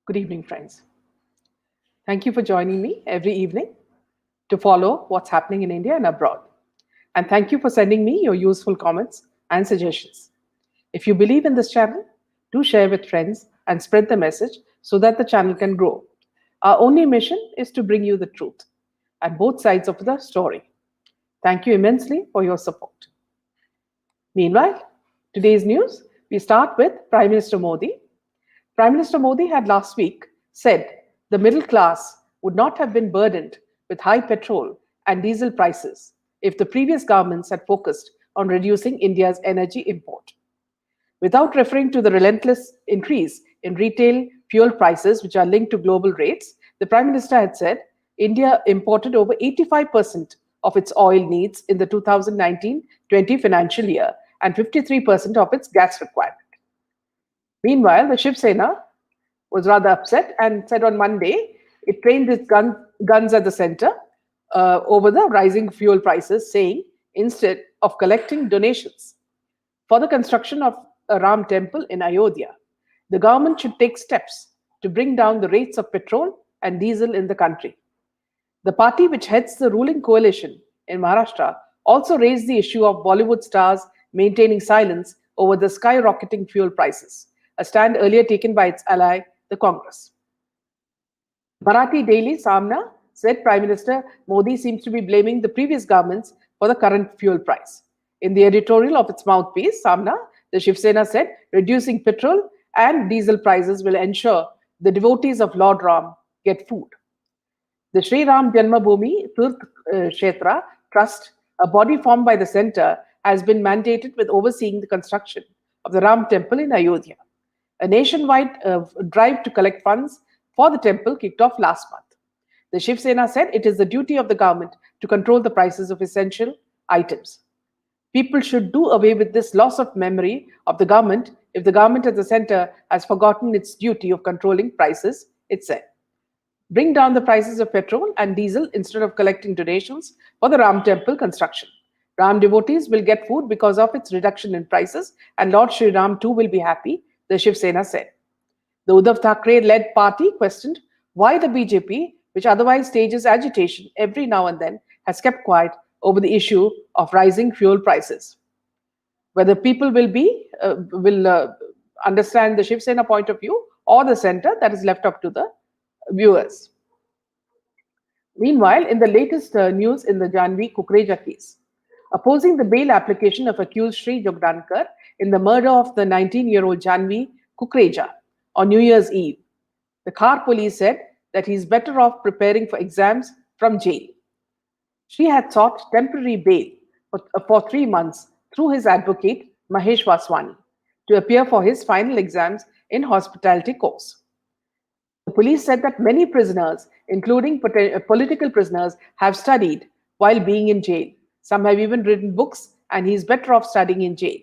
Good evening, friends. Thank you for joining me every evening to follow what's happening in India and abroad. And thank you for sending me your useful comments and suggestions. If you believe in this channel, do share with friends and spread the message so that the channel can grow. Our only mission is to bring you the truth and both sides of the story. Thank you immensely for your support. Meanwhile, today's news, we start with Prime Minister Modi. Prime Minister Modi had last week said the middle class would not have been burdened with high petrol and diesel prices if the previous governments had focused on reducing India's energy import. Without referring to the relentless increase in retail fuel prices, which are linked to global rates, the Prime Minister had said India imported over 85% of its oil needs in the 2019-20 financial year and 53% of its gas requirement. Meanwhile, the Shiv Sena was rather upset and said on Monday it trained its guns at the center over the rising fuel prices, saying instead of collecting donations for the construction of a Ram temple in Ayodhya, the government should take steps to bring down the rates of petrol and diesel in the country. The party which heads the ruling coalition in Maharashtra also raised the issue of Bollywood stars maintaining silence over the skyrocketing fuel prices, a stand earlier taken by its ally, the Congress. Marathi daily Samna said Prime Minister Modi seems to be blaming the previous governments for the current fuel price. In the editorial of its mouthpiece, Samna, the Shiv Sena said reducing petrol and diesel prices will ensure the devotees of Lord Ram get food. The Sri Ram Janmabhoomi Tirth Kshetra Trust, a body formed by the centre, has been mandated with overseeing the construction of the Ram temple in Ayodhya. A nationwide drive to collect funds for the temple kicked off last month. The Shiv Sena said it is the duty of the government to control the prices of essential items. People should do away with this loss of memory of the government if the government at the centre has forgotten its duty of controlling prices, it said. Bring down the prices of petrol and diesel instead of collecting donations for the Ram temple construction. Ram devotees will get food because of its reduction in prices, and Lord Sri Ram too will be happy, the Shiv Sena said. The Uddhav Thackeray-led party questioned why the BJP, which otherwise stages agitation every now and then, has kept quiet over the issue of rising fuel prices. Whether people will understand the Shiv Sena point of view or the centre, that is left up to the viewers. Meanwhile, in the latest news in the Janvi Kukreja case, opposing the bail application of accused Sri Jogdankar in the murder of the 19-year-old Janvi Kukreja on New Year's Eve, the Khar police said that he is better off preparing for exams from jail. She had sought temporary bail for 3 months through his advocate Mahesh Vaswani to appear for his final exams in hospitality course. The police said that many prisoners, including political prisoners, have studied while being in jail. Some have even written books, and he is better off studying in jail.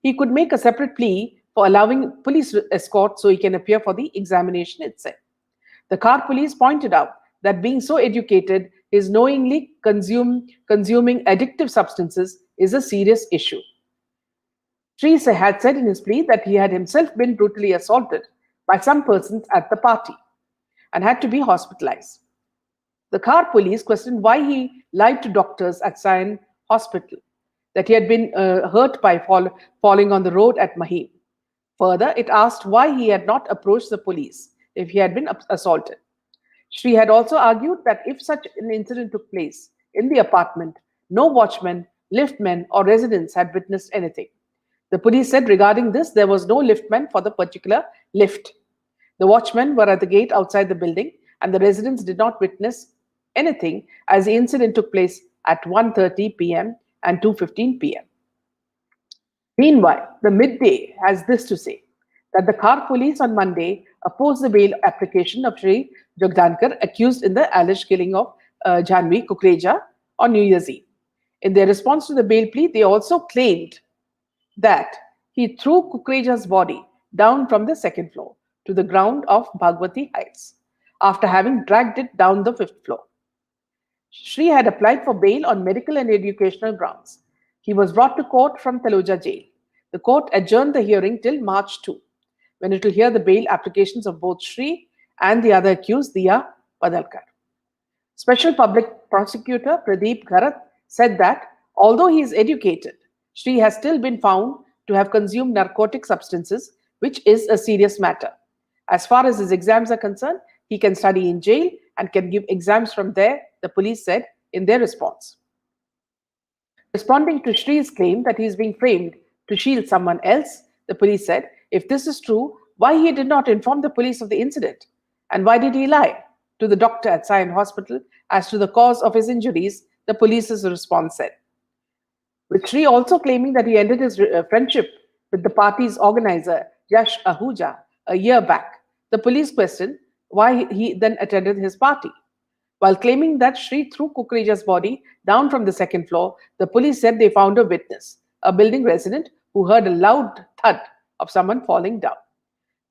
He could make a separate plea for allowing police escort so he can appear for the examination itself. The Khar police pointed out that being so educated, his knowingly consuming addictive substances is a serious issue. Sri had said in his plea that he had himself been brutally assaulted by some persons at the party and had to be hospitalized. The Khar police questioned why he lied to doctors at Sion Hospital, that he had been hurt by falling on the road at Mahim. Further, it asked why he had not approached the police if he had been assaulted. Shri had also argued that if such an incident took place in the apartment, no watchman, liftman, or residents had witnessed anything. The police said regarding this, there was no liftman for the particular lift. The watchmen were at the gate outside the building, and the residents did not witness anything as the incident took place at 1:30 p.m. and 2:15 p.m. Meanwhile, the Midday has this to say, that the Khar police on Monday opposed the bail application of Sri Jogdankar, accused in the alleged killing of Jhanvi Kukreja on New Year's Eve. In their response to the bail plea, they also claimed that he threw Kukreja's body down from the second floor to the ground of Bhagwati Heights after having dragged it down the fifth floor. Shri had applied for bail on medical and educational grounds. He was brought to court from Taloja jail. The court adjourned the hearing till March 2, when it will hear the bail applications of both Shri and the other accused, Diya Padalkar. Special Public Prosecutor Pradeep Gharat said that although he is educated, Shri has still been found to have consumed narcotic substances, which is a serious matter. As far as his exams are concerned, he can study in jail and can give exams from there, the police said in their response. Responding to Shri's claim that he is being framed to shield someone else, the police said, if this is true, why he did not inform the police of the incident? And why did he lie to the doctor at Sion Hospital as to the cause of his injuries? The police's response said. With Shri also claiming that he ended his friendship with the party's organizer, Yash Ahuja, a year back, the police questioned why he then attended his party. While claiming that Shri threw Kukreja's body down from the second floor, the police said they found a witness, a building resident who heard a loud thud of someone falling down.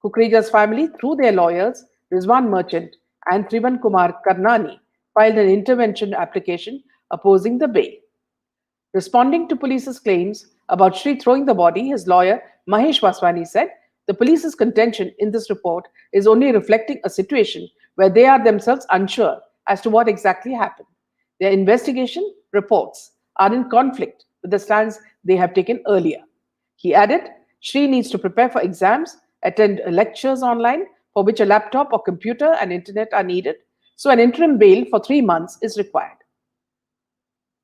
Kukreja's family, through their lawyers, Rizwan Merchant and Trivan Kumar Karnani, filed an intervention application opposing the bail. Responding to police's claims about Shri throwing the body, his lawyer Mahesh Vaswani said, the police's contention in this report is only reflecting a situation where they are themselves unsure as to what exactly happened. Their investigation reports are in conflict with the stance they have taken earlier. He added, Shri needs to prepare for exams, attend lectures online, for which a laptop or computer and internet are needed, so an interim bail for 3 months is required.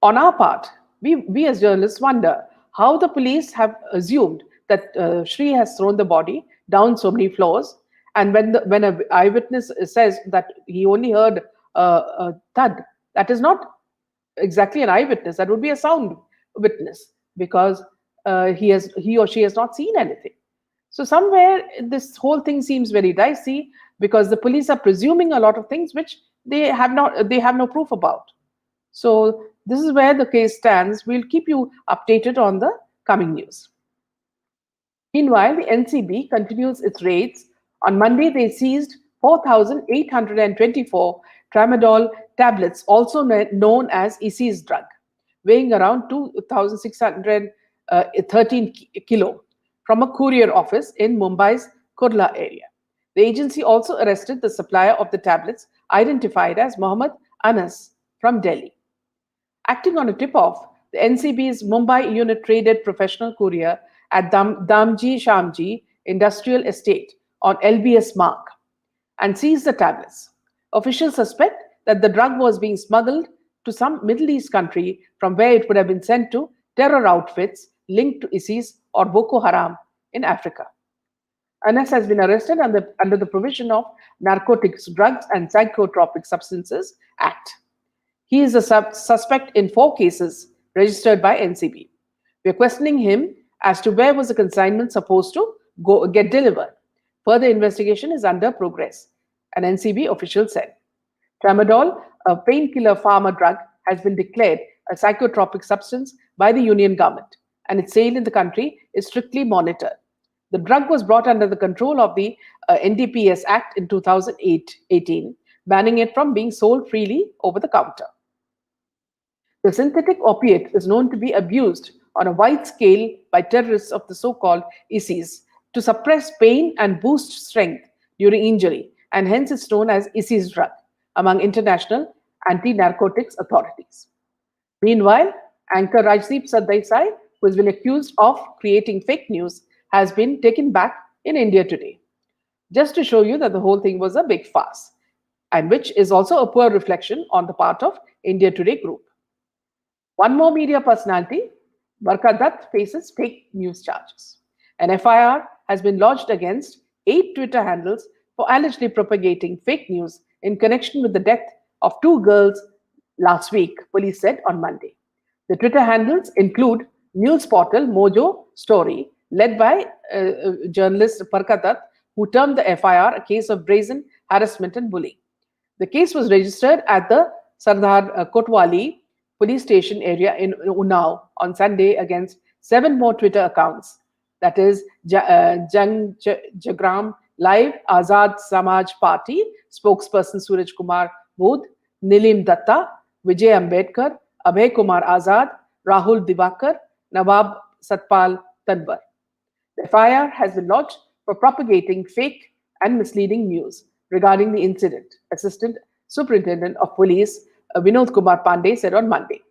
On our part, we as journalists wonder how the police have assumed that Shri has thrown the body down so many floors, and when an eyewitness says that he only heard a thud, that is not exactly an eyewitness. That would be a sound witness because he or she has not seen anything. So somewhere this whole thing seems very dicey because the police are presuming a lot of things which they have no proof about. So this is where the case stands. We'll keep you updated on the coming news. Meanwhile, the NCB continues its raids. On Monday, they seized 4,824 tramadol tablets, also known as ISIS drug, weighing around 2,613 kilo, from a courier office in Mumbai's Kurla area. The agency also arrested the supplier of the tablets, identified as Mohammad Anas from Delhi. Acting on a tip-off, the NCB's Mumbai unit raided professional courier at Damji Shamji Industrial Estate on LBS Mark and seized the tablets. Officials suspect that the drug was being smuggled to some Middle East country from where it would have been sent to terror outfits linked to ISIS or Boko Haram in Africa. Anas has been arrested under the Provision of Narcotics, Drugs and Psychotropic Substances Act. He is a suspect in 4 cases registered by NCB. We are questioning him as to where was the consignment supposed to get delivered. Further investigation is under progress, an NCB official said. Tramadol, a painkiller pharma drug, has been declared a psychotropic substance by the Union government, and its sale in the country is strictly monitored. The drug was brought under the control of the NDPS Act in 2018, banning it from being sold freely over the counter. The synthetic opiate is known to be abused on a wide scale by terrorists of the so-called ISIS to suppress pain and boost strength during injury, and hence it's known as ISIS drug among international anti-narcotics authorities. Meanwhile, anchor Rajdeep Sardesai, who has been accused of creating fake news, has been taken back in India today. Just to show you that the whole thing was a big farce, and which is also a poor reflection on the part of India Today group. One more media personality, Barkha Dutt, faces fake news charges. An FIR has been lodged against 8 Twitter handles for allegedly propagating fake news in connection with the death of 2 girls last week, police said on Monday. The Twitter handles include news portal Mojo Story, led by journalist Barkha Dutt, who termed the FIR a case of brazen harassment and bullying. The case was registered at the Sardar Kotwali police station area in Unnao on Sunday against 7 more Twitter accounts. That is Jang Jagram Live, Azad Samaj Party, spokesperson Suraj Kumar Bodh, Nilim Datta, Vijay Ambedkar, Abhay Kumar Azad, Rahul Divakar, Nawab Satpal Tanwar. The FIR has been lodged for propagating fake and misleading news. regarding the incident, Assistant Superintendent of Police Vinod Kumar Pandey said on Monday.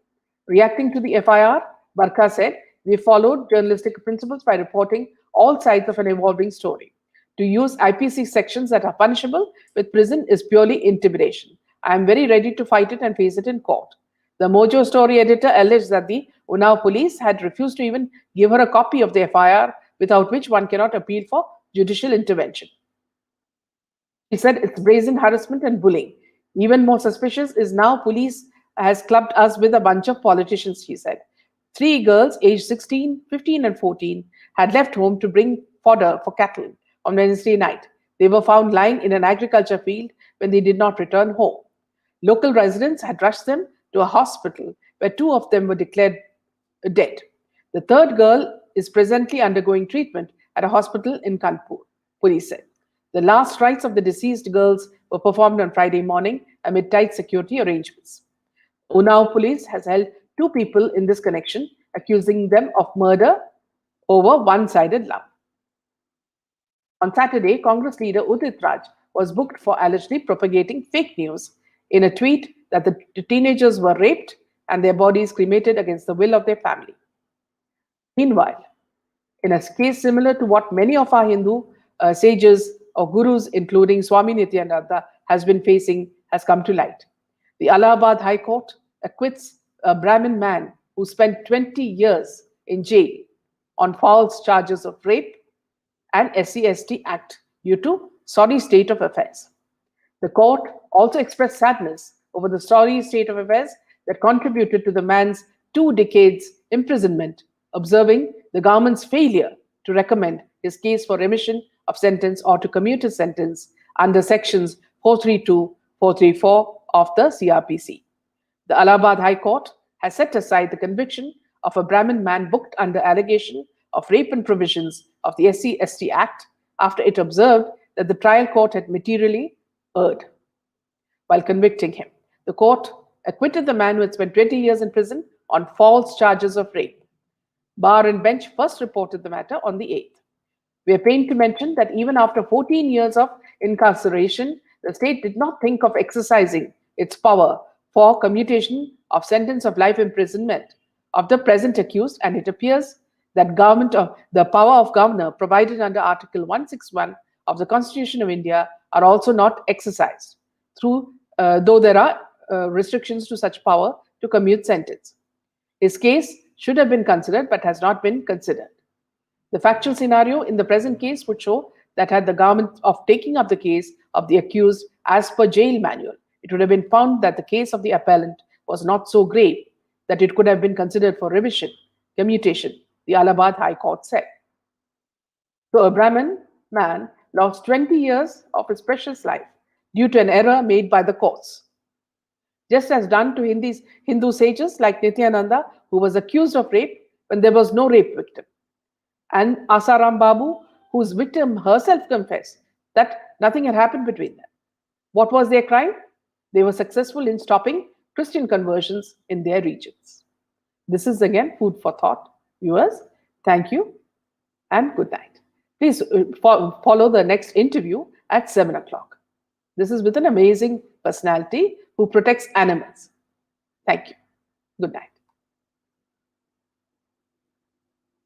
Reacting to the FIR, Barkha said, "We followed journalistic principles by reporting all sides of an evolving story. To use IPC sections that are punishable with prison is purely intimidation. I am very ready to fight it and face it in court." The Mojo story editor alleged that the Unnao police had refused to even give her a copy of the FIR, without which one cannot appeal for judicial intervention. He said it's brazen harassment and bullying. Even more suspicious is now police has clubbed us with a bunch of politicians, he said. 3 girls aged 16, 15 and 14 had left home to bring fodder for cattle on Wednesday night. They were found lying in an agriculture field when they did not return home. Local residents had rushed them to a hospital where 2 of them were declared dead. The 3rd girl is presently undergoing treatment at a hospital in Kanpur, police said. The last rites of the deceased girls were performed on Friday morning amid tight security arrangements. Unnao police has held 2 people in this connection, accusing them of murder over one-sided love. On Saturday, Congress leader Udit Raj was booked for allegedly propagating fake news in a tweet that the teenagers were raped and their bodies cremated against the will of their family. Meanwhile, in a case similar to what many of our Hindu sages or gurus, including Swami Nityananda, has been facing, has come to light. The Allahabad High Court acquits a Brahmin man who spent 20 years in jail on false charges of rape and SC/ST Act due to sorry state of affairs. The court also expressed sadness over the sorry state of affairs that contributed to the man's 2 decades imprisonment, observing the government's failure to recommend his case for remission of sentence or to commute his sentence under sections 432, 434 of the CRPC. The Allahabad High Court has set aside the conviction of a Brahmin man booked under allegation of rape and provisions of the SC/ST Act after it observed that the trial court had materially erred while convicting him. The court acquitted the man who had spent 20 years in prison on false charges of rape. Bar and bench first reported the matter on the 8th. We are pained to mention that even after 14 years of incarceration, the state did not think of exercising its power for commutation of sentence of life imprisonment of the present accused, and it appears that the power of governor provided under Article 161 of the Constitution of India are also not exercised, though there are restrictions to such power to commute sentence. His case should have been considered but has not been considered. The factual scenario in the present case would show that had the government of taking up the case of the accused as per jail manual, it would have been found that the case of the appellant was not so grave that it could have been considered for remission, commutation, the Allahabad High Court said. So a Brahmin man lost 20 years of his precious life due to an error made by the courts. Just as done to Hindu sages like Nityananda, who was accused of rape when there was no rape victim, and Asaram Babu, whose victim herself confessed that nothing had happened between them. What was their crime? They were successful in stopping Christian conversions in their regions. This is again food for thought. Viewers, thank you and good night. Please follow the next interview at 7 o'clock. This is with an amazing personality who protects animals. Thank you. Good night.